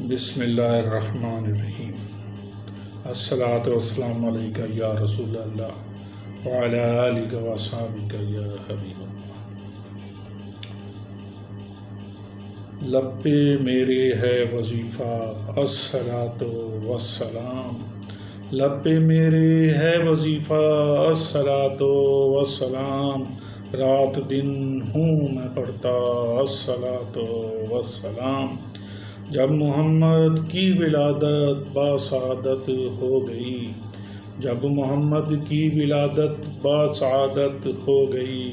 بسم اللہ الرحمن الرحیم۔ الصلاۃ والسلام علیک یا رسول اللہ وعلی آلک و اصحابک یا حبیب اللہ۔ لب پہ میرے ہے وظیفہ الصلاۃ والسلام، لب پہ میرے ہے وظیفہ الصلاۃ والسلام، رات دن ہوں میں پڑھتا الصلاۃ والسلام۔ جب محمد کی ولادت باسعادت ہو گئی، جب محمد کی ولادت باسعادت ہو گئی،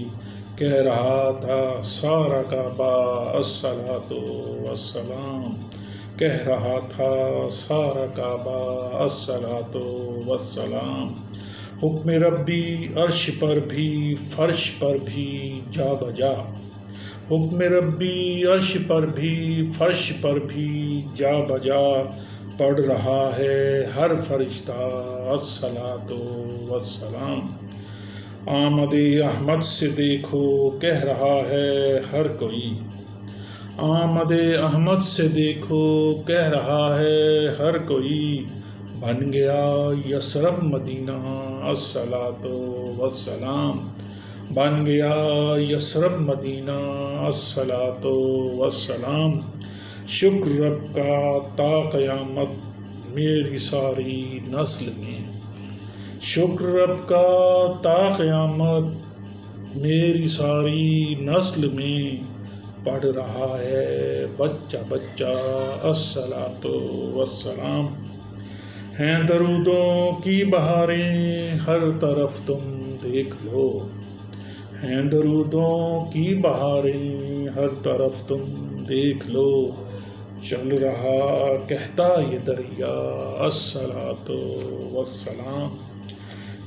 کہہ رہا تھا سارا کعبہ الصلاۃ والسلام، کہہ رہا تھا سارا کعبہ الصلاۃ والسلام۔ حکم ربی عرش پر بھی فرش پر بھی جا بجا، حکم ربی عرش پر بھی فرش پر بھی جا بجا، پڑھ رہا ہے ہر فرشتہ الصلاۃ والسلام۔ آمد احمد سے دیکھو کہہ رہا ہے ہر کوئی، آمد احمد سے دیکھو کہہ رہا ہے ہر کوئی، بن گیا یثرب مدینہ الصلاۃ والسلام، بن گیا یثرب مدینہ الصلاۃ والسلام۔ شکر رب کا تا قیامت میری ساری نسل میں، شکر رب کا تا قیامت میری ساری نسل میں، پڑھ رہا ہے بچہ بچہ الصلاۃ والسلام۔ ہیں درودوں کی بہاریں ہر طرف تم دیکھ لو، ہیں درودوں کی بہاریں ہر طرف تم دیکھ لو، چل رہا کہتا یہ دریا الصلاۃ والسلام۔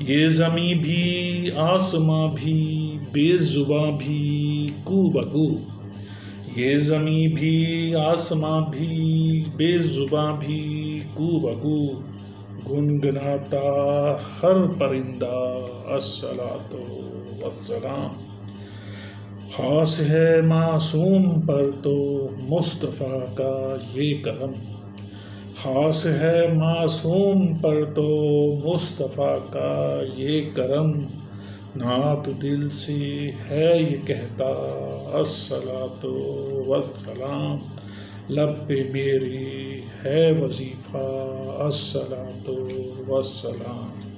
یہ زمیں بھی آسماں بھی بے زباں بھی کو بگو، یہ زمیں بھی آسماں بھی بے زباں بھی کو بگو، گنگناتا ہر پرندہ الصلاۃ والسلام۔ خاص ہے معصوم پر تو مصطفیٰ کا یہ کرم، خاص ہے معصوم پر تو مصطفیٰ کا یہ کرم، نعت دل سے ہے یہ کہتا الصلاۃ والسلام، لب پہ میرے ہے وظیفہ الصلاۃ والسلام۔